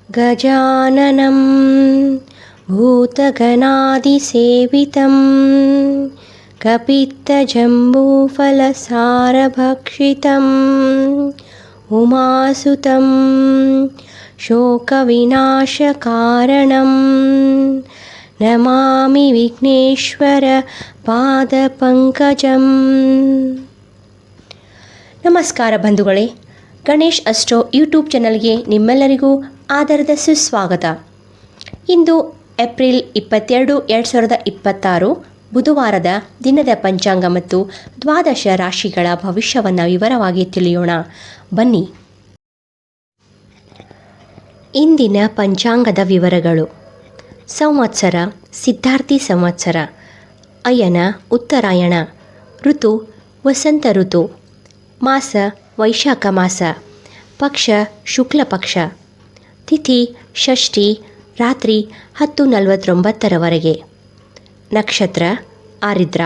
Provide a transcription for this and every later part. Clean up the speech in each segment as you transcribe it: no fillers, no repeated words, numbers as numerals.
ಗಜಾನನಂ ಭೂತಗಣಾದಿಸೇವಿತಂ ಕಪಿತ್ತಜಂಬೂಫಲಸಾರಭಕ್ಷಿತಂ ಉಮಾಸುತಂ ಶೋಕವಿನಾಶಕಾರಣಂ ನಮಾಮಿ ವಿಘ್ನೇಶ್ವರ ಪಾದಪಂಕಜಂ. ನಮಸ್ಕಾರ ಬಂಧುಗಳೇ, Ganesh astro YouTube ಚಾನಲ್ಗೆ ನಿಮ್ಮೆಲ್ಲರಿಗೂ ಆದರದ ಸುಸ್ವಾಗತ. ಇಂದು ಏಪ್ರಿಲ್ 22, 2026 ಬುಧವಾರದ ದಿನದ ಪಂಚಾಂಗ ಮತ್ತು ದ್ವಾದಶ ರಾಶಿಗಳ ಭವಿಷ್ಯವನ್ನು ವಿವರವಾಗಿ ತಿಳಿಯೋಣ ಬನ್ನಿ. ಇಂದಿನ ಪಂಚಾಂಗದ ವಿವರಗಳು. ಸಂವತ್ಸರ ಸಿದ್ಧಾರ್ಥಿ ಸಂವತ್ಸರ, ಅಯನ ಉತ್ತರಾಯಣ, ಋತು ವಸಂತ ಋತು, ಮಾಸ ವೈಶಾಖ ಮಾಸ, ಪಕ್ಷ ಶುಕ್ಲ ಪಕ್ಷ, ತಿಥಿ ಷಷ್ಠಿ ರಾತ್ರಿ 10:49 ನಕ್ಷತ್ರ ಆರಿದ್ರ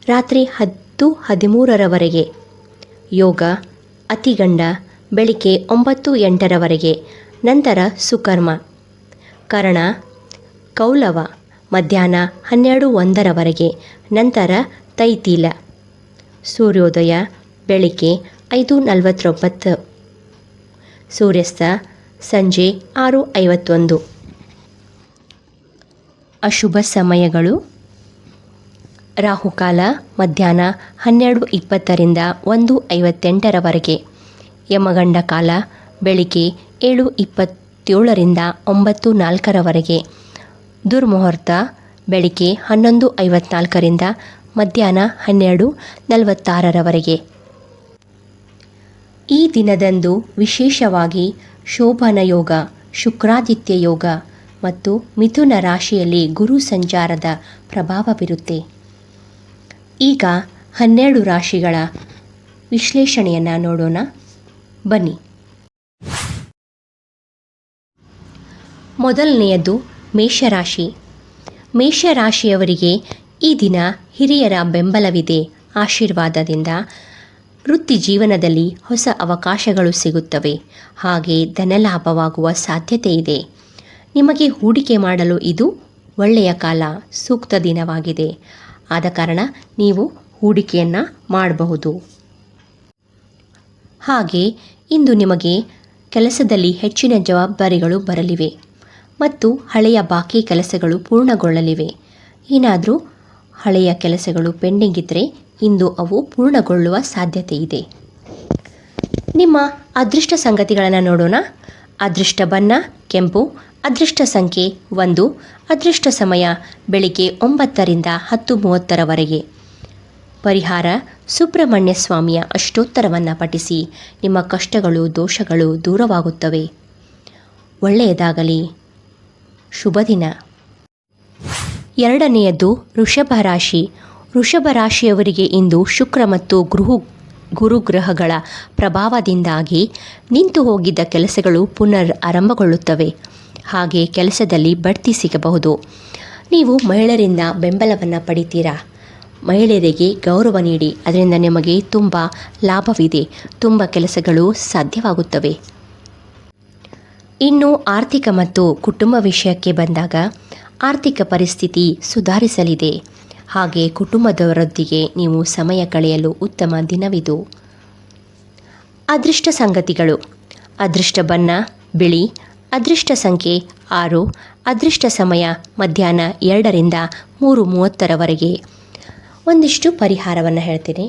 ರಾತ್ರಿ 10:13 ಯೋಗ ಅತಿಗಂಡ ಬೆಳಿಗ್ಗೆ 9:08 ನಂತರ ಸುಕರ್ಮ, ಕರ್ಣ ಕೌಲವ ಮಧ್ಯಾಹ್ನ 12:01 ನಂತರ ತೈತೀಲ, ಸೂರ್ಯೋದಯ ಬೆಳಿಗ್ಗೆ 5:49, ಸೂರ್ಯಾಸ್ತ ಸಂಜೆ 6:51. ಅಶುಭ ಸಮಯಗಳು: ರಾಹುಕಾಲ ಮಧ್ಯಾಹ್ನ 12:20 1:58 ಯಮಗಂಡ ಕಾಲ ಬೆಳಿಗ್ಗೆ 7:27 9:04 ದುರ್ಮುಹೂರ್ತ ಬೆಳಿಗ್ಗೆ 11:54 ಮಧ್ಯಾಹ್ನ 12:46. ಈ ದಿನದಂದು ವಿಶೇಷವಾಗಿ ಶೋಭನ ಯೋಗ, ಶುಕ್ರಾದಿತ್ಯ ಯೋಗ ಮತ್ತು ಮಿಥುನ ರಾಶಿಯಲ್ಲಿ ಗುರು ಸಂಚಾರದ ಪ್ರಭಾವವಿರುತ್ತೆ. ಈಗ 12 ರಾಶಿಗಳ ವಿಶ್ಲೇಷಣೆಯನ್ನು ನೋಡೋಣ ಬನ್ನಿ. ಮೊದಲನೆಯದು ಮೇಷರಾಶಿ. ಮೇಷರಾಶಿಯವರಿಗೆ ಈ ದಿನ ಹಿರಿಯರ ಬೆಂಬಲವಿದೆ. ಆಶೀರ್ವಾದದಿಂದ ವೃತ್ತಿ ಜೀವನದಲ್ಲಿ ಹೊಸ ಅವಕಾಶಗಳು ಸಿಗುತ್ತವೆ. ಹಾಗೆ ಧನಲಾಭವಾಗುವ ಸಾಧ್ಯತೆ ಇದೆ. ನಿಮಗೆ ಹೂಡಿಕೆ ಮಾಡಲು ಇದು ಒಳ್ಳೆಯ ಕಾಲ, ಸೂಕ್ತ ದಿನವಾಗಿದೆ. ಆದ ಕಾರಣ ನೀವು ಹೂಡಿಕೆಯನ್ನು ಮಾಡಬಹುದು. ಹಾಗೆ ಇಂದು ನಿಮಗೆ ಕೆಲಸದಲ್ಲಿ ಹೆಚ್ಚಿನ ಜವಾಬ್ದಾರಿಗಳು ಬರಲಿವೆ ಮತ್ತು ಹಳೆಯ ಬಾಕಿ ಕೆಲಸಗಳು ಪೂರ್ಣಗೊಳ್ಳಲಿವೆ. ಏನಾದರೂ ಹಳೆಯ ಕೆಲಸಗಳು ಪೆಂಡಿಂಗ್ ಇದ್ದರೆ ಇಂದು ಅವು ಪೂರ್ಣಗೊಳ್ಳುವ ಸಾಧ್ಯತೆ ಇದೆ. ನಿಮ್ಮ ಅದೃಷ್ಟ ಸಂಗತಿಗಳನ್ನು ನೋಡೋಣ. ಅದೃಷ್ಟ ಬಣ್ಣ ಕೆಂಪು, ಅದೃಷ್ಟ ಸಂಖ್ಯೆ 1, ಅದೃಷ್ಟ ಸಮಯ ಬೆಳಿಗ್ಗೆ 9 10:30. ಪರಿಹಾರ: ಸುಬ್ರಹ್ಮಣ್ಯ ಸ್ವಾಮಿಯ ಅಷ್ಟೋತ್ತರವನ್ನು ಪಠಿಸಿ. ನಿಮ್ಮ ಕಷ್ಟಗಳು ದೋಷಗಳು ದೂರವಾಗುತ್ತವೆ. ಒಳ್ಳೆಯದಾಗಲಿ. ಶುಭ ದಿನ. ಎರಡನೆಯದು ವೃಷಭ ರಾಶಿ. ವೃಷಭ ರಾಶಿಯವರಿಗೆ ಇಂದು ಶುಕ್ರ ಮತ್ತು ಗುರುಗ್ರಹಗಳ ಪ್ರಭಾವದಿಂದಾಗಿ ನಿಂತು ಹೋಗಿದ್ದ ಕೆಲಸಗಳು ಪುನರ್ ಆರಂಭಗೊಳ್ಳುತ್ತವೆ. ಹಾಗೆ ಕೆಲಸದಲ್ಲಿ ಬಡ್ತಿ ಸಿಗಬಹುದು. ನೀವು ಮಹಿಳೆಯರಿಂದ ಬೆಂಬಲವನ್ನು ಪಡಿತೀರಾ. ಮಹಿಳೆಯರಿಗೆ ಗೌರವ ನೀಡಿ, ಅದರಿಂದ ನಿಮಗೆ ತುಂಬ ಲಾಭವಿದೆ. ತುಂಬ ಕೆಲಸಗಳು ಸಾಧ್ಯವಾಗುತ್ತವೆ. ಇನ್ನು ಆರ್ಥಿಕ ಮತ್ತು ಕುಟುಂಬ ವಿಷಯಕ್ಕೆ ಬಂದಾಗ ಆರ್ಥಿಕ ಪರಿಸ್ಥಿತಿ ಸುಧಾರಿಸಲಿದೆ. ಹಾಗೆ ಕುಟುಂಬದವರೊಂದಿಗೆ ನೀವು ಸಮಯ ಕಳೆಯಲು ಉತ್ತಮ ದಿನವಿದು. ಅದೃಷ್ಟ ಸಂಗತಿಗಳು: ಅದೃಷ್ಟ ಬಣ್ಣ ಬಿಳಿ, ಅದೃಷ್ಟ ಸಂಖ್ಯೆ 6, ಅದೃಷ್ಟ ಸಮಯ ಮಧ್ಯಾಹ್ನ 2 3:30. ಒಂದಿಷ್ಟು ಪರಿಹಾರವನ್ನು ಹೇಳ್ತೀನಿ.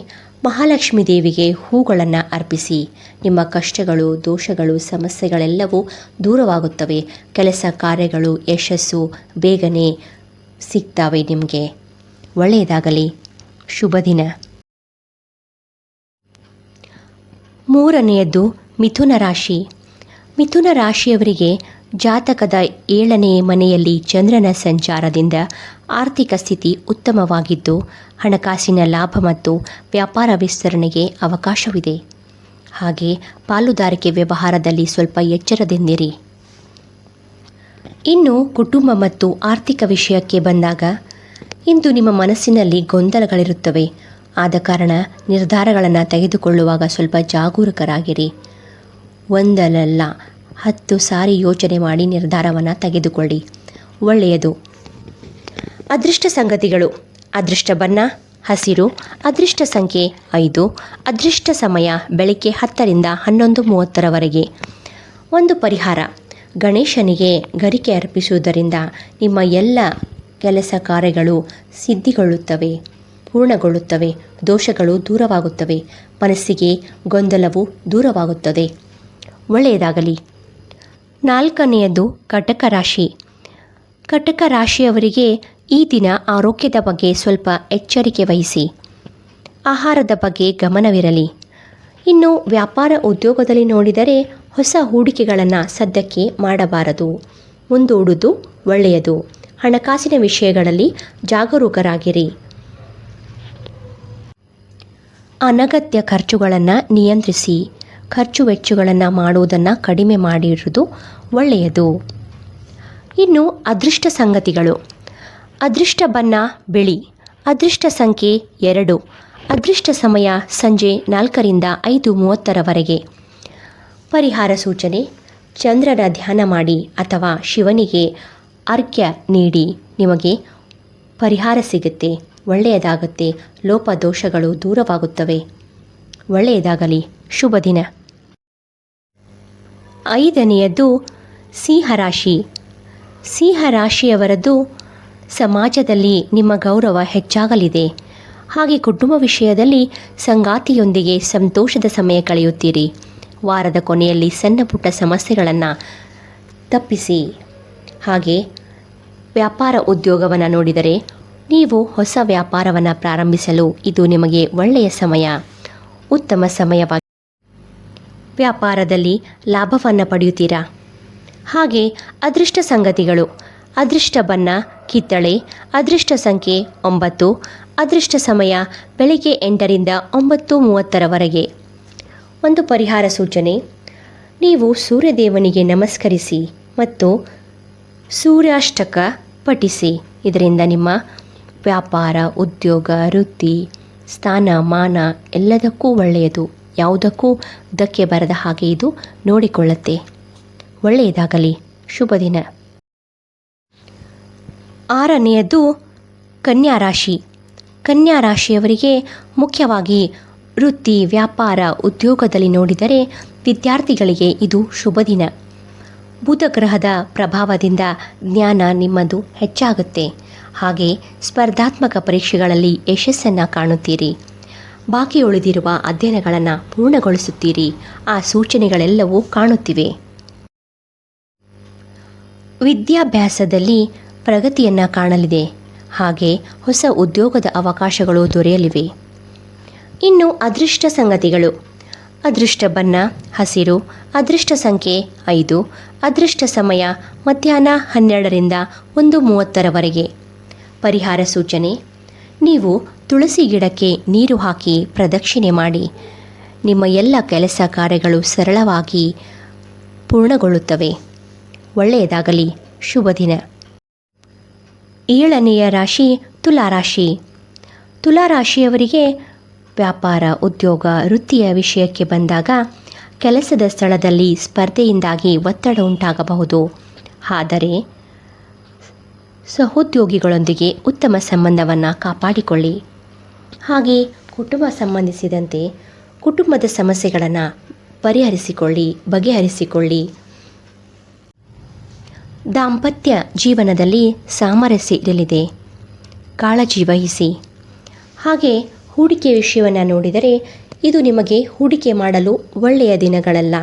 ಮಹಾಲಕ್ಷ್ಮೀ ದೇವಿಗೆ ಹೂಗಳನ್ನು ಅರ್ಪಿಸಿ. ನಿಮ್ಮ ಕಷ್ಟಗಳು ದೋಷಗಳು ಸಮಸ್ಯೆಗಳೆಲ್ಲವೂ ದೂರವಾಗುತ್ತವೆ. ಕೆಲಸ ಕಾರ್ಯಗಳು ಯಶಸ್ಸು ಬೇಗನೆ ಸಿಗ್ತವೆ ನಿಮಗೆ. ಒಳ್ಳೆಯದಾಗಲಿ. ಶುಭ ದಿನ. ಮೂರನೆಯದ್ದು ಮಿಥುನ ರಾಶಿ. ಮಿಥುನ ರಾಶಿಯವರಿಗೆ ಜಾತಕದ 7ನೇ ಮನೆಯಲ್ಲಿ ಚಂದ್ರನ ಸಂಚಾರದಿಂದ ಆರ್ಥಿಕ ಸ್ಥಿತಿ ಉತ್ತಮವಾಗಿದ್ದು ಹಣಕಾಸಿನ ಲಾಭ ಮತ್ತು ವ್ಯಾಪಾರ ವಿಸ್ತರಣೆಗೆ ಅವಕಾಶವಿದೆ. ಹಾಗೆ ಪಾಲುದಾರಿಕೆ ವ್ಯವಹಾರದಲ್ಲಿ ಸ್ವಲ್ಪ ಎಚ್ಚರದಿಂದಿರಿ. ಇನ್ನು ಕುಟುಂಬ ಮತ್ತು ಆರ್ಥಿಕ ವಿಷಯಕ್ಕೆ ಬಂದಾಗ ಇಂದು ನಿಮ್ಮ ಮನಸ್ಸಿನಲ್ಲಿ ಗೊಂದಲಗಳಿರುತ್ತವೆ. ಆದ ಕಾರಣ ನಿರ್ಧಾರಗಳನ್ನು ತೆಗೆದುಕೊಳ್ಳುವಾಗ ಸ್ವಲ್ಪ ಜಾಗರೂಕರಾಗಿರಿ. ಒಂದಲ್ಲ 10 ಸಾರಿ ಯೋಚನೆ ಮಾಡಿ ನಿರ್ಧಾರವನ್ನು ತೆಗೆದುಕೊಳ್ಳಿ. ಒಳ್ಳೆಯದು. ಅದೃಷ್ಟ ಸಂಗತಿಗಳು: ಅದೃಷ್ಟ ಬಣ್ಣ ಹಸಿರು, ಅದೃಷ್ಟ ಸಂಖ್ಯೆ 5, ಅದೃಷ್ಟ ಸಮಯ ಬೆಳಿಗ್ಗೆ 10ರಿಂದ 11:30 ಒಂದು ಪರಿಹಾರ: ಗಣೇಶನಿಗೆ ಗರಿಕೆ ಅರ್ಪಿಸುವುದರಿಂದ ನಿಮ್ಮ ಎಲ್ಲ ಕೆಲಸ ಕಾರ್ಯಗಳು ಸಿದ್ಧಿಗೊಳ್ಳುತ್ತವೆ, ಪೂರ್ಣಗೊಳ್ಳುತ್ತವೆ, ದೋಷಗಳು ದೂರವಾಗುತ್ತವೆ, ಮನಸ್ಸಿಗೆ ಗೊಂದಲವು ದೂರವಾಗುತ್ತದೆ. ಒಳ್ಳೆಯದಾಗಲಿ. 4ನೇಯದು ಕಟಕ ರಾಶಿ. ಕಟಕ ರಾಶಿಯವರಿಗೆ ಈ ದಿನ ಆರೋಗ್ಯದ ಬಗ್ಗೆ ಸ್ವಲ್ಪ ಎಚ್ಚರಿಕೆ ವಹಿಸಿ. ಆಹಾರದ ಬಗ್ಗೆ ಗಮನವಿರಲಿ. ಇನ್ನು ವ್ಯಾಪಾರ ಉದ್ಯೋಗದಲ್ಲಿ ನೋಡಿದರೆ ಹೊಸ ಹೂಡಿಕೆಗಳನ್ನು ಸದ್ಯಕ್ಕೆ ಮಾಡಬಾರದು, ಮುಂದೂಡುವುದು ಒಳ್ಳೆಯದು. ಹಣಕಾಸಿನ ವಿಷಯಗಳಲ್ಲಿ ಜಾಗರೂಕರಾಗಿರಿ. ಅನಗತ್ಯ ಖರ್ಚುಗಳನ್ನು ನಿಯಂತ್ರಿಸಿ. ಖರ್ಚು ವೆಚ್ಚಗಳನ್ನು ಮಾಡುವುದನ್ನು ಕಡಿಮೆ ಮಾಡಿರುವುದು ಒಳ್ಳೆಯದು. ಇನ್ನು ಅದೃಷ್ಟ ಸಂಗತಿಗಳು: ಅದೃಷ್ಟ ಬಣ್ಣ ಬಿಳಿ, ಅದೃಷ್ಟ ಸಂಖ್ಯೆ 2, ಅದೃಷ್ಟ ಸಮಯ ಸಂಜೆ 4ರಿಂದ 5:30 ಪರಿಹಾರ ಸೂಚನೆ: ಚಂದ್ರನ ಧ್ಯಾನ ಮಾಡಿ ಅಥವಾ ಶಿವನಿಗೆ ಅರ್ಘ್ಯ ನೀಡಿ. ನಿಮಗೆ ಪರಿಹಾರ ಸಿಗುತ್ತೆ, ಒಳ್ಳೆಯದಾಗುತ್ತೆ, ಲೋಪದೋಷಗಳು ದೂರವಾಗುತ್ತವೆ. ಒಳ್ಳೆಯದಾಗಲಿ. ಶುಭ ದಿನ. 5ನೇಯದ್ದು ಸಿಂಹರಾಶಿ. ಸಿಂಹರಾಶಿಯವರದ್ದು ಸಮಾಜದಲ್ಲಿ ನಿಮ್ಮ ಗೌರವ ಹೆಚ್ಚಾಗಲಿದೆ. ಹಾಗೆ ಕುಟುಂಬ ವಿಷಯದಲ್ಲಿ ಸಂಗಾತಿಯೊಂದಿಗೆ ಸಂತೋಷದ ಸಮಯ ಕಳೆಯುತ್ತೀರಿ. ವಾರದ ಕೊನೆಯಲ್ಲಿ ಸಣ್ಣ ಪುಟ್ಟ ಸಮಸ್ಯೆಗಳನ್ನು ತಪ್ಪಿಸಿ. ಹಾಗೆ ವ್ಯಾಪಾರ ಉದ್ಯೋಗವನ್ನು ನೋಡಿದರೆ ನೀವು ಹೊಸ ವ್ಯಾಪಾರವನ್ನು ಪ್ರಾರಂಭಿಸಲು ಇದು ನಿಮಗೆ ಒಳ್ಳೆಯ ಸಮಯ, ಉತ್ತಮ ಸಮಯವಾಗಿ ವ್ಯಾಪಾರದಲ್ಲಿ ಲಾಭವನ್ನು ಪಡೆಯುತ್ತೀರಾ. ಹಾಗೆ ಅದೃಷ್ಟ ಸಂಗತಿಗಳು: ಅದೃಷ್ಟ ಬಣ್ಣ ಕಿತ್ತಳೆ, ಅದೃಷ್ಟ ಸಂಖ್ಯೆ 9, ಅದೃಷ್ಟ ಸಮಯ ಬೆಳಿಗ್ಗೆ 8ರಿಂದ 9:30 ಒಂದು ಪರಿಹಾರ ಸೂಚನೆ: ನೀವು ಸೂರ್ಯದೇವನಿಗೆ ನಮಸ್ಕರಿಸಿ ಮತ್ತು ಸೂರ್ಯಾಷ್ಟಕ ಪಠಿಸಿ. ಇದರಿಂದ ನಿಮ್ಮ ವ್ಯಾಪಾರ, ಉದ್ಯೋಗ, ವೃತ್ತಿ, ಸ್ಥಾನಮಾನ ಎಲ್ಲದಕ್ಕೂ ಒಳ್ಳೆಯದು. ಯಾವುದಕ್ಕೂ ಧಕ್ಕೆ ಬರದ ಹಾಗೆ ಇದು ನೋಡಿಕೊಳ್ಳುತ್ತೆ. ಒಳ್ಳೆಯದಾಗಲಿ. ಶುಭ ದಿನ. 6ನೇಯದ್ದು ಕನ್ಯಾ ರಾಶಿ. ಕನ್ಯಾ ರಾಶಿಯವರಿಗೆ ಮುಖ್ಯವಾಗಿ ವೃತ್ತಿ, ವ್ಯಾಪಾರ, ಉದ್ಯೋಗದಲ್ಲಿ ನೋಡಿದರೆ ವಿದ್ಯಾರ್ಥಿಗಳಿಗೆ ಇದು ಶುಭ ದಿನ. ಬುಧ ಗ್ರಹದ ಪ್ರಭಾವದಿಂದ ಜ್ಞಾನ ನಿಮ್ಮದು ಹೆಚ್ಚಾಗುತ್ತೆ. ಹಾಗೆ ಸ್ಪರ್ಧಾತ್ಮಕ ಪರೀಕ್ಷೆಗಳಲ್ಲಿ ಯಶಸ್ಸನ್ನು ಕಾಣುತ್ತೀರಿ. ಬಾಕಿ ಉಳಿದಿರುವ ಅಧ್ಯಯನಗಳನ್ನು ಪೂರ್ಣಗೊಳಿಸುತ್ತೀರಿ. ಆ ಸೂಚನೆಗಳೆಲ್ಲವೂ ಕಾಣುತ್ತಿವೆ. ವಿದ್ಯಾಭ್ಯಾಸದಲ್ಲಿ ಪ್ರಗತಿಯನ್ನು ಕಾಣಲಿದೆ. ಹಾಗೆ ಹೊಸ ಉದ್ಯೋಗದ ಅವಕಾಶಗಳು ದೊರೆಯಲಿವೆ. ಇನ್ನು ಅದೃಷ್ಟ ಸಂಗತಿಗಳು: ಅದೃಷ್ಟ ಬಣ್ಣ ಹಸಿರು, ಅದೃಷ್ಟ ಸಂಖ್ಯೆ 5, ಅದೃಷ್ಟ ಸಮಯ ಮಧ್ಯಾಹ್ನ 12ರಿಂದ 1:30 ಪರಿಹಾರ ಸೂಚನೆ: ನೀವು ತುಳಸಿ ಗಿಡಕ್ಕೆ ನೀರು ಹಾಕಿ ಪ್ರದಕ್ಷಿಣೆ ಮಾಡಿ. ನಿಮ್ಮ ಎಲ್ಲ ಕೆಲಸ ಕಾರ್ಯಗಳು ಸರಳವಾಗಿ ಪೂರ್ಣಗೊಳ್ಳುತ್ತವೆ. ಒಳ್ಳೆಯದಾಗಲಿ. ಶುಭ ದಿನ. 7ನೇಯ ರಾಶಿ ತುಲಾರಾಶಿ. ತುಲಾರಾಶಿಯವರಿಗೆ ವ್ಯಾಪಾರ, ಉದ್ಯೋಗ, ವೃತ್ತಿಯ ವಿಷಯಕ್ಕೆ ಬಂದಾಗ ಕೆಲಸದ ಸ್ಥಳದಲ್ಲಿ ಸ್ಪರ್ಧೆಯಿಂದಾಗಿ ಒತ್ತಡ ಉಂಟಾಗಬಹುದು. ಆದರೆ ಸಹೋದ್ಯೋಗಿಗಳೊಂದಿಗೆ ಉತ್ತಮ ಸಂಬಂಧವನ್ನು ಕಾಪಾಡಿಕೊಳ್ಳಿ. ಹಾಗೆ ಕುಟುಂಬ ಸಂಬಂಧಿಸಿದಂತೆ ಕುಟುಂಬದ ಸಮಸ್ಯೆಗಳನ್ನು ಬಗೆಹರಿಸಿಕೊಳ್ಳಿ. ದಾಂಪತ್ಯ ಜೀವನದಲ್ಲಿ ಸಾಮರಸ್ಯ ಇರಲಿದೆ. ಕಾಳಜಿ ವಹಿಸಿ. ಹಾಗೆ ಹೂಡಿಕೆ ವಿಷಯವನ್ನು ನೋಡಿದರೆ ಇದು ನಿಮಗೆ ಹೂಡಿಕೆ ಮಾಡಲು ಒಳ್ಳೆಯ ದಿನಗಳಲ್ಲ.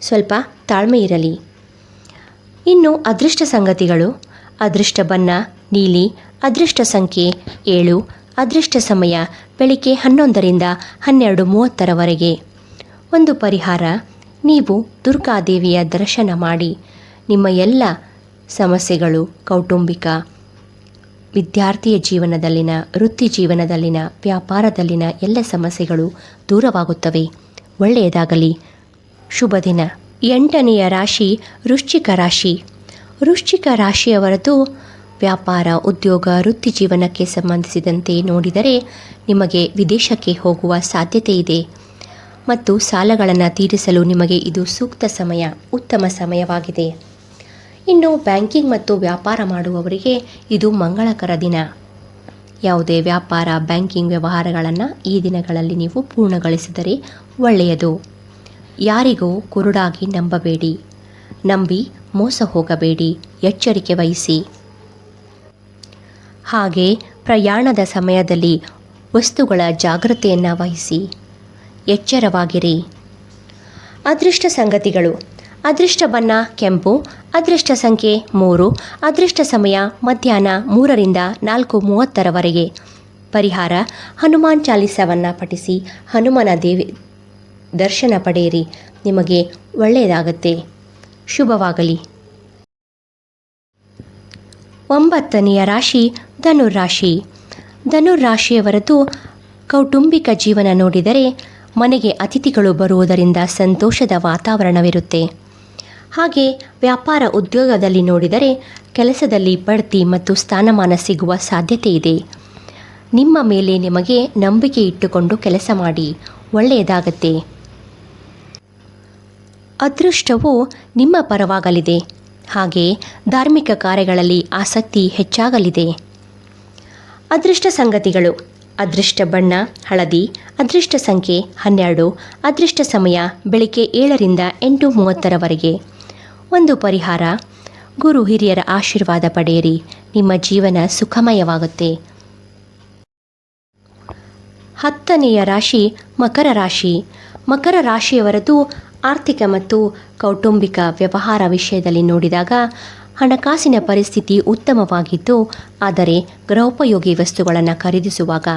ಸ್ವಲ್ಪ ತಾಳ್ಮೆ ಇರಲಿ. ಇನ್ನು ಅದೃಷ್ಟ ಸಂಗತಿಗಳು: ಅದೃಷ್ಟ ಬಣ್ಣ ನೀಲಿ, ಅದೃಷ್ಟ ಸಂಖ್ಯೆ 7, ಅದೃಷ್ಟ ಸಮಯ ಬೆಳಿಗ್ಗೆ 11ರಿಂದ 12:30 ಒಂದು ಪರಿಹಾರ: ನೀವು ದುರ್ಗಾದೇವಿಯ ದರ್ಶನ ಮಾಡಿ. ನಿಮ್ಮ ಎಲ್ಲ ಸಮಸ್ಯೆಗಳು, ಕೌಟುಂಬಿಕ, ವಿದ್ಯಾರ್ಥಿಯ ಜೀವನದಲ್ಲಿನ, ವೃತ್ತಿ ಜೀವನದಲ್ಲಿನ, ವ್ಯಾಪಾರದಲ್ಲಿನ ಎಲ್ಲ ಸಮಸ್ಯೆಗಳು ದೂರವಾಗುತ್ತವೆ. ಒಳ್ಳೆಯದಾಗಲಿ. ಶುಭ ದಿನ. 8ನೇಯ ರಾಶಿ ವೃಶ್ಚಿಕ ರಾಶಿ. ವೃಶ್ಚಿಕ ರಾಶಿಯವರದು ವ್ಯಾಪಾರ, ಉದ್ಯೋಗ, ವೃತ್ತಿ ಜೀವನಕ್ಕೆ ಸಂಬಂಧಿಸಿದಂತೆ ನೋಡಿದರೆ ನಿಮಗೆ ವಿದೇಶಕ್ಕೆ ಹೋಗುವ ಸಾಧ್ಯತೆ ಇದೆ. ಮತ್ತು ಸಾಲಗಳನ್ನು ತೀರಿಸಲು ನಿಮಗೆ ಇದು ಸೂಕ್ತ ಸಮಯ, ಉತ್ತಮ ಸಮಯವಾಗಿದೆ. ಇನ್ನು ಬ್ಯಾಂಕಿಂಗ್ ಮತ್ತು ವ್ಯಾಪಾರ ಮಾಡುವವರಿಗೆ ಇದು ಮಂಗಳಕರ ದಿನ. ಯಾವುದೇ ವ್ಯಾಪಾರ, ಬ್ಯಾಂಕಿಂಗ್ ವ್ಯವಹಾರಗಳನ್ನು ಈ ದಿನಗಳಲ್ಲಿ ನೀವು ಪೂರ್ಣಗೊಳಿಸಿದರೆ ಒಳ್ಳೆಯದು. ಯಾರಿಗೂ ಕುರುಡಾಗಿ ನಂಬಬೇಡಿ. ನಂಬಿ ಮೋಸ ಹೋಗಬೇಡಿ. ಎಚ್ಚರಿಕೆ ವಹಿಸಿ. ಹಾಗೆ ಪ್ರಯಾಣದ ಸಮಯದಲ್ಲಿ ವಸ್ತುಗಳ ಜಾಗ್ರತೆಯನ್ನು ವಹಿಸಿ. ಎಚ್ಚರವಾಗಿರಿ. ಅದೃಷ್ಟ ಸಂಗತಿಗಳು: ಅದೃಷ್ಟ ಬಣ್ಣ ಕೆಂಪು, ಅದೃಷ್ಟ ಸಂಖ್ಯೆ 3, ಅದೃಷ್ಟ ಸಮಯ ಮಧ್ಯಾಹ್ನ 3ರಿಂದ 4:30 ಪರಿಹಾರ: ಹನುಮಾನ್ ಚಾಲಿಸವನ್ನು ಪಠಿಸಿ ಹನುಮನ ದರ್ಶನ ಪಡೆಯಿರಿ. ನಿಮಗೆ ಒಳ್ಳೆಯದಾಗತ್ತೆ. ಶುಭವಾಗಲಿ. 9ನೆಯ ರಾಶಿ ಧನುರಾಶಿ. ಧನುರಾಶಿಯವರದು ಕೌಟುಂಬಿಕ ಜೀವನ ನೋಡಿದರೆ ಮನೆಗೆ ಅತಿಥಿಗಳು ಬರುವುದರಿಂದ ಸಂತೋಷದ ವಾತಾವರಣವಿರುತ್ತೆ. ಹಾಗೆ ವ್ಯಾಪಾರ ಉದ್ಯೋಗದಲ್ಲಿ ನೋಡಿದರೆ ಕೆಲಸದಲ್ಲಿ ಬಡ್ತಿ ಮತ್ತು ಸ್ಥಾನಮಾನ ಸಿಗುವ ಸಾಧ್ಯತೆ ಇದೆ. ನಿಮ್ಮ ಮೇಲೆ ನಿಮಗೆ ನಂಬಿಕೆ ಇಟ್ಟುಕೊಂಡು ಕೆಲಸ ಮಾಡಿ, ಒಳ್ಳೆಯದಾಗತ್ತೆ. ಅದೃಷ್ಟವು ನಿಮ್ಮ ಪರವಾಗಲಿದೆ. ಹಾಗೆ ಧಾರ್ಮಿಕ ಕಾರ್ಯಗಳಲ್ಲಿ ಆಸಕ್ತಿ ಹೆಚ್ಚಾಗಲಿದೆ. ಅದೃಷ್ಟ ಸಂಗತಿಗಳು: ಅದೃಷ್ಟ ಬಣ್ಣ ಹಳದಿ, ಅದೃಷ್ಟ ಸಂಖ್ಯೆ 12, ಅದೃಷ್ಟ ಸಮಯ ಬೆಳಿಗ್ಗೆ 7ರಿಂದ 8:30 ಒಂದು ಪರಿಹಾರ: ಗುರು ಹಿರಿಯರ ಆಶೀರ್ವಾದ ಪಡೆಯಿರಿ. ನಿಮ್ಮ ಜೀವನ ಸುಖಮಯವಾಗುತ್ತೆ. 10ನೆಯ ರಾಶಿ ಮಕರ ರಾಶಿ. ಮಕರ ರಾಶಿಯವರದು ಆರ್ಥಿಕ ಮತ್ತು ಕೌಟುಂಬಿಕ ವ್ಯವಹಾರ ವಿಷಯದಲ್ಲಿ ನೋಡಿದಾಗ ಹಣಕಾಸಿನ ಪರಿಸ್ಥಿತಿ ಉತ್ತಮವಾಗಿದ್ದು, ಆದರೆ ಗೃಹೋಪಯೋಗಿ ವಸ್ತುಗಳನ್ನು ಖರೀದಿಸುವಾಗ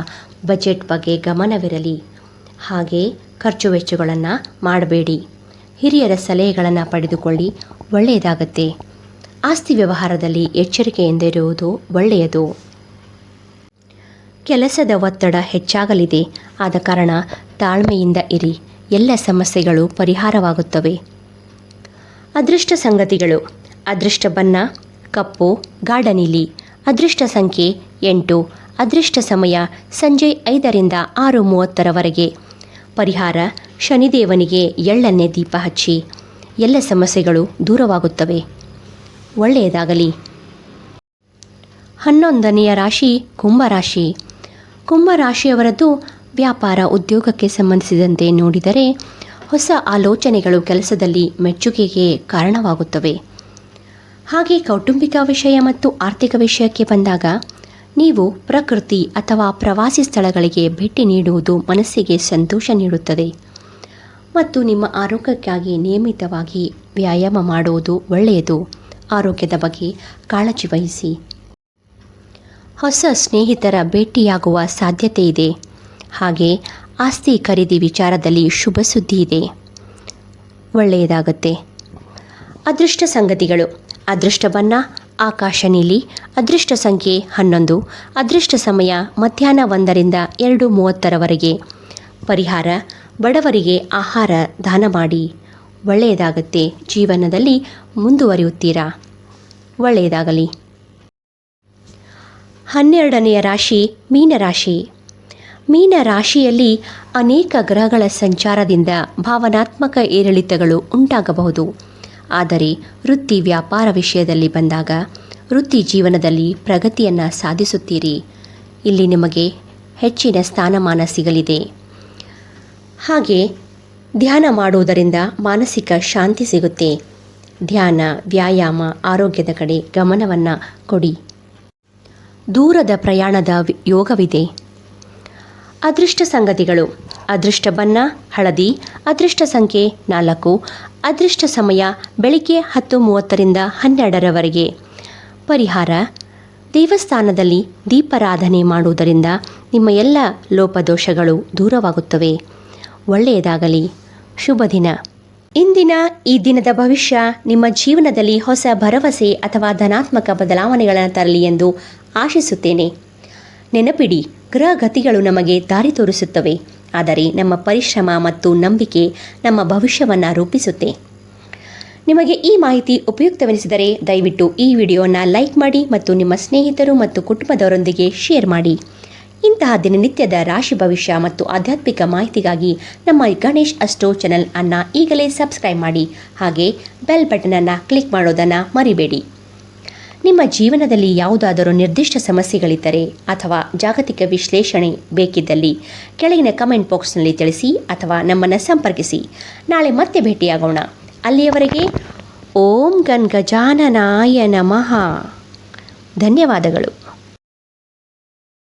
ಬಜೆಟ್ ಬಗ್ಗೆ ಗಮನವಿರಲಿ. ಹಾಗೆ ಖರ್ಚು ವೆಚ್ಚಗಳನ್ನು ಮಾಡಬೇಡಿ. ಹಿರಿಯರ ಸಲಹೆಗಳನ್ನು ಪಡೆದುಕೊಳ್ಳಿ, ಒಳ್ಳೆಯದಾಗತ್ತೆ. ಆಸ್ತಿ ವ್ಯವಹಾರದಲ್ಲಿ ಎಚ್ಚರಿಕೆಯಿಂದಿರುವುದು ಒಳ್ಳೆಯದು. ಕೆಲಸದ ಒತ್ತಡ ಹೆಚ್ಚಾಗಲಿದೆ. ಆದ ಕಾರಣ ತಾಳ್ಮೆಯಿಂದ ಇರಿ. ಎಲ್ಲ ಸಮಸ್ಯೆಗಳು ಪರಿಹಾರವಾಗುತ್ತವೆ. ಅದೃಷ್ಟ ಸಂಗತಿಗಳು: ಅದೃಷ್ಟ ಬಣ್ಣ ಕಪ್ಪು, ಗಾಢ ನೀಲಿ, ಅದೃಷ್ಟ ಸಂಖ್ಯೆ 8, ಅದೃಷ್ಟ ಸಮಯ ಸಂಜೆ 5ರಿಂದ 6:30 ಪರಿಹಾರ: ಶನಿದೇವನಿಗೆ ಎಳ್ಳೆಣ್ಣೆ ದೀಪ ಹಚ್ಚಿ. ಎಲ್ಲ ಸಮಸ್ಯೆಗಳು ದೂರವಾಗುತ್ತವೆ. ಒಳ್ಳೆಯದಾಗಲಿ. 11ನೆಯ ರಾಶಿ ಕುಂಭರಾಶಿ. ಕುಂಭರಾಶಿಯವರದ್ದು ವ್ಯಾಪಾರ ಉದ್ಯೋಗಕ್ಕೆ ಸಂಬಂಧಿಸಿದಂತೆ ನೋಡಿದರೆ ಹೊಸ ಆಲೋಚನೆಗಳು ಕೆಲಸದಲ್ಲಿ ಮೆಚ್ಚುಗೆಗೆ ಕಾರಣವಾಗುತ್ತವೆ. ಹಾಗೆ ಕೌಟುಂಬಿಕ ವಿಷಯ ಮತ್ತು ಆರ್ಥಿಕ ವಿಷಯಕ್ಕೆ ಬಂದಾಗ ನೀವು ಪ್ರಕೃತಿ ಅಥವಾ ಪ್ರವಾಸಿ ಸ್ಥಳಗಳಿಗೆ ಭೇಟಿ ನೀಡುವುದು ಮನಸ್ಸಿಗೆ ಸಂತೋಷ ನೀಡುತ್ತದೆ. ಮತ್ತು ನಿಮ್ಮ ಆರೋಗ್ಯಕ್ಕಾಗಿ ನಿಯಮಿತವಾಗಿ ವ್ಯಾಯಾಮ ಮಾಡುವುದು ಒಳ್ಳೆಯದು. ಆರೋಗ್ಯದ ಬಗ್ಗೆ ಕಾಳಜಿ ವಹಿಸಿ. ಹೊಸ ಸ್ನೇಹಿತರ ಭೇಟಿಯಾಗುವ ಸಾಧ್ಯತೆ ಇದೆ. ಹಾಗೆ ಆಸ್ತಿ ಖರೀದಿ ವಿಚಾರದಲ್ಲಿ ಶುಭ ಸುದ್ದಿ ಇದೆ. ಒಳ್ಳೆಯದಾಗತ್ತೆ. ಅದೃಷ್ಟ ಸಂಗತಿಗಳು: ಅದೃಷ್ಟ ಬಣ್ಣ ಆಕಾಶ ನೀಲಿ, ಅದೃಷ್ಟ ಸಂಖ್ಯೆ 11, ಅದೃಷ್ಟ ಸಮಯ ಮಧ್ಯಾಹ್ನ 1ರಿಂದ 2:30 ಪರಿಹಾರ: ಬಡವರಿಗೆ ಆಹಾರ ದಾನ ಮಾಡಿ. ಒಳ್ಳೆಯದಾಗತ್ತೆ. ಜೀವನದಲ್ಲಿ ಮುಂದುವರಿಯುತ್ತೀರಾ. ಒಳ್ಳೆಯದಾಗಲಿ. 12ನೆಯ ರಾಶಿ ಮೀನರಾಶಿ. ಮೀನರಾಶಿಯಲ್ಲಿ ಅನೇಕ ಗ್ರಹಗಳ ಸಂಚಾರದಿಂದ ಭಾವನಾತ್ಮಕ ಏರಿಳಿತಗಳು ಉಂಟಾಗಬಹುದು. ಆದರೆ ವೃತ್ತಿ ವ್ಯಾಪಾರ ವಿಷಯದಲ್ಲಿ ಬಂದಾಗ ವೃತ್ತಿ ಜೀವನದಲ್ಲಿ ಪ್ರಗತಿಯನ್ನು ಸಾಧಿಸುತ್ತೀರಿ. ಇಲ್ಲಿ ನಿಮಗೆ ಹೆಚ್ಚಿನ ಸ್ಥಾನಮಾನ ಸಿಗಲಿದೆ. ಹಾಗೆ ಧ್ಯಾನ ಮಾಡುವುದರಿಂದ ಮಾನಸಿಕ ಶಾಂತಿ ಸಿಗುತ್ತೆ. ಧ್ಯಾನ, ವ್ಯಾಯಾಮ, ಆರೋಗ್ಯದ ಕಡೆ ಗಮನವನ್ನು ಕೊಡಿ. ದೂರದ ಪ್ರಯಾಣದ ಯೋಗವಿದೆ. ಅದೃಷ್ಟ ಸಂಗತಿಗಳು: ಅದೃಷ್ಟ ಬಣ್ಣ ಹಳದಿ, ಅದೃಷ್ಟ ಸಂಖ್ಯೆ 4, ಅದೃಷ್ಟ ಸಮಯ ಬೆಳಿಗ್ಗೆ 10:30ರಿಂದ 12 ಪರಿಹಾರ: ದೇವಸ್ಥಾನದಲ್ಲಿ ದೀಪಾರಾಧನೆ ಮಾಡುವುದರಿಂದ ನಿಮ್ಮ ಎಲ್ಲ ಲೋಪದೋಷಗಳು ದೂರವಾಗುತ್ತವೆ. ಒಳ್ಳೆಯದಾಗಲಿ. ಶುಭ ದಿನ. ಇಂದಿನ ಈ ದಿನದ ಭವಿಷ್ಯ ನಿಮ್ಮ ಜೀವನದಲ್ಲಿ ಹೊಸ ಭರವಸೆ ಅಥವಾ ಧನಾತ್ಮಕ ಬದಲಾವಣೆಗಳನ್ನು ತರಲಿ ಎಂದು ಆಶಿಸುತ್ತೇನೆ. ನೆನಪಿಡಿ, ಗ್ರಹಗತಿಗಳು ನಮಗೆ ದಾರಿ ತೋರಿಸುತ್ತವೆ, ಆದರೆ ನಮ್ಮ ಪರಿಶ್ರಮ ಮತ್ತು ನಂಬಿಕೆ ನಮ್ಮ ಭವಿಷ್ಯವನ್ನು ರೂಪಿಸುತ್ತೆ. ನಿಮಗೆ ಈ ಮಾಹಿತಿ ಉಪಯುಕ್ತವೆನಿಸಿದರೆ ದಯವಿಟ್ಟು ಈ ವಿಡಿಯೋನ ಲೈಕ್ ಮಾಡಿ ಮತ್ತು ನಿಮ್ಮ ಸ್ನೇಹಿತರು ಮತ್ತು ಕುಟುಂಬದವರೊಂದಿಗೆ ಶೇರ್ ಮಾಡಿ. ಇಂತಹ ದಿನನಿತ್ಯದ ರಾಶಿ ಭವಿಷ್ಯ ಮತ್ತು ಆಧ್ಯಾತ್ಮಿಕ ಮಾಹಿತಿಗಾಗಿ ನಮ್ಮ ಗಣೇಶ್ ಅಸ್ಟ್ರೋ ಚಾನೆಲ್ ಅನ್ನು ಈಗಲೇ ಸಬ್ಸ್ಕ್ರೈಬ್ ಮಾಡಿ. ಹಾಗೆ ಬೆಲ್ ಬಟನ್ ಅನ್ನು ಕ್ಲಿಕ್ ಮಾಡೋದನ್ನು ಮರಿಬೇಡಿ. ನಿಮ್ಮ ಜೀವನದಲ್ಲಿ ಯಾವುದಾದರೂ ನಿರ್ದಿಷ್ಟ ಸಮಸ್ಯೆಗಳಿದ್ದರೆ ಅಥವಾ ಜಾಗತಿಕ ವಿಶ್ಲೇಷಣೆ ಬೇಕಿದ್ದಲ್ಲಿ ಕೆಳಗಿನ ಕಮೆಂಟ್ ಬಾಕ್ಸ್ನಲ್ಲಿ ತಿಳಿಸಿ ಅಥವಾ ನಮ್ಮನ್ನು ಸಂಪರ್ಕಿಸಿ. ನಾಳೆ ಮತ್ತೆ ಭೇಟಿಯಾಗೋಣ. ಅಲ್ಲಿಯವರೆಗೆ ಓಂ ಗಣ್ ಗಜಾನನಾಯ ನಮಃ. ಧನ್ಯವಾದಗಳು.